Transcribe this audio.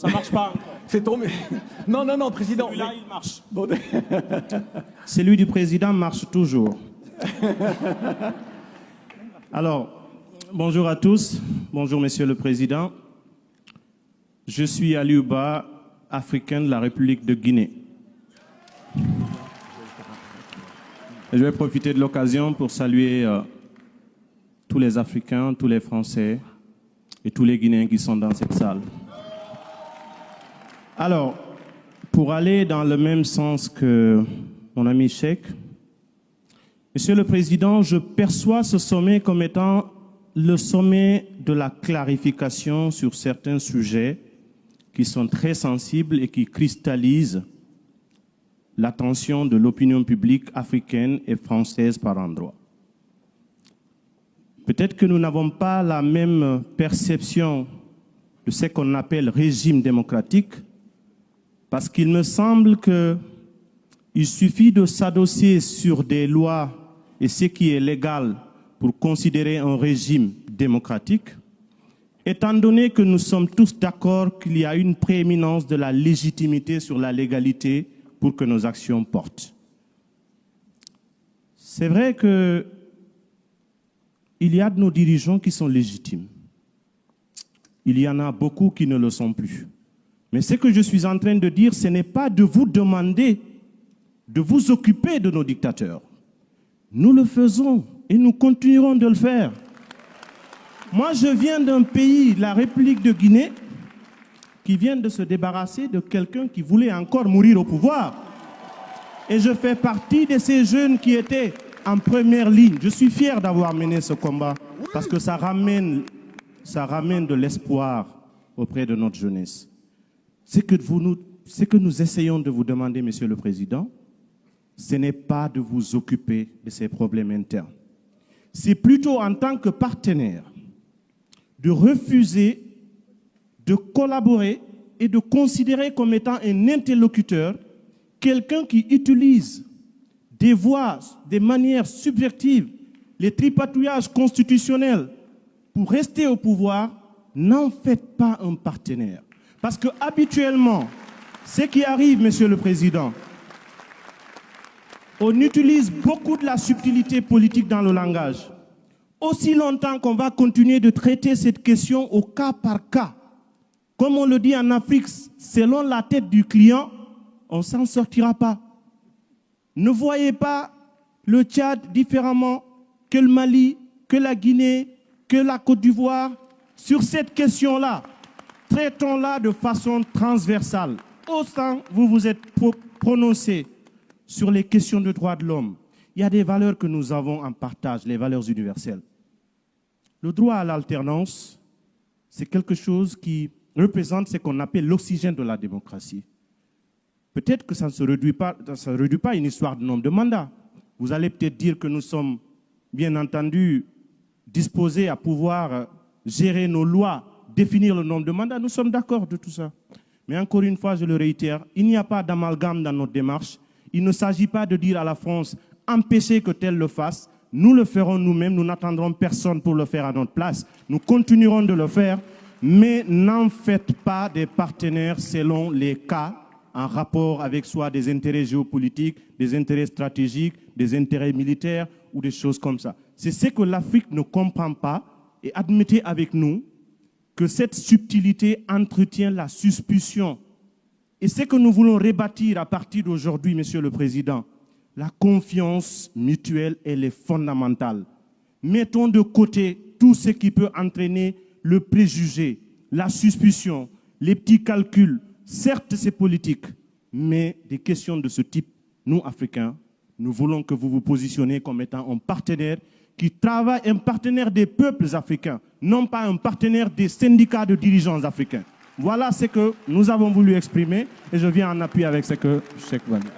Ça marche pas encore. C'est tombé. Non, non, non, président. Celui-là, il marche. Bon, Celui du président marche toujours. Alors, bonjour à tous. Bonjour, Monsieur le Président. Je suis Aliou Ba, africain de la République de Guinée. Et je vais profiter de l'occasion pour saluer tous les Africains, tous les Français et tous les Guinéens qui sont dans cette salle. Alors, pour aller dans le même sens que mon ami Cheikh, Monsieur le Président, je perçois ce sommet comme étant le sommet de la clarification sur certains sujets qui sont très sensibles et qui cristallisent l'attention de l'opinion publique africaine et française par endroits. Peut-être que nous n'avons pas la même perception de ce qu'on appelle régime démocratique, parce qu'il me semble qu'il suffit de s'adosser sur des lois et ce qui est légal pour considérer un régime démocratique, étant donné que nous sommes tous d'accord qu'il y a une prééminence de la légitimité sur la légalité pour que nos actions portent. C'est vrai qu'il y a de nos dirigeants qui sont légitimes. Il y en a beaucoup qui ne le sont plus. Mais ce que je suis en train de dire, ce n'est pas de vous demander de vous occuper de nos dictateurs. Nous le faisons et nous continuerons de le faire. Moi, je viens d'un pays, la République de Guinée, qui vient de se débarrasser de quelqu'un qui voulait encore mourir au pouvoir. Et je fais partie de ces jeunes qui étaient en première ligne. Je suis fier d'avoir mené ce combat parce que ça ramène de l'espoir auprès de notre jeunesse. Ce que nous essayons de vous demander, Monsieur le Président, ce n'est pas de vous occuper de ces problèmes internes. C'est plutôt en tant que partenaire de refuser de collaborer et de considérer comme étant un interlocuteur quelqu'un qui utilise des voies, des manières subjectives, les tripatouillages constitutionnels pour rester au pouvoir. N'en faites pas un partenaire. Parce que habituellement, ce qui arrive, Monsieur le Président, on utilise beaucoup de la subtilité politique dans le langage. Aussi longtemps qu'on va continuer de traiter cette question au cas par cas, comme on le dit en Afrique, selon la tête du client, on ne s'en sortira pas. Ne voyez pas le Tchad différemment que le Mali, que la Guinée, que la Côte d'Ivoire. Sur cette question-là, traitons-la de façon transversale. Autant vous vous êtes prononcé sur les questions de droits de l'homme, il y a des valeurs que nous avons en partage, les valeurs universelles. Le droit à l'alternance, c'est quelque chose qui représente ce qu'on appelle l'oxygène de la démocratie. Peut-être que ça ne se réduit pas à une histoire de nombre de mandats. Vous allez peut-être dire que nous sommes, bien entendu, disposés à pouvoir gérer nos lois, définir le nombre de mandats. Nous sommes d'accord de tout ça. Mais encore une fois, je le réitère, il n'y a pas d'amalgame dans notre démarche. Il ne s'agit pas de dire à la France, empêchez que tel le fasse. Nous le ferons nous-mêmes, nous n'attendrons personne pour le faire à notre place. Nous continuerons de le faire, mais n'en faites pas des partenaires selon les cas, en rapport avec soit des intérêts géopolitiques, des intérêts stratégiques, des intérêts militaires ou des choses comme ça. C'est ce que l'Afrique ne comprend pas, et admettez avec nous que cette subtilité entretient la suspicion. Et ce que nous voulons rebâtir à partir d'aujourd'hui, Monsieur le Président, la confiance mutuelle, elle est fondamentale. Mettons de côté tout ce qui peut entraîner le préjugé, la suspicion, les petits calculs. Certes, c'est politique, mais des questions de ce type, nous, Africains, nous voulons que vous vous positionnez comme étant un partenaire qui travaille, un partenaire des peuples africains, non pas un partenaire des syndicats de dirigeants africains. Voilà ce que nous avons voulu exprimer et je viens en appui avec ce que Cheikh va dire.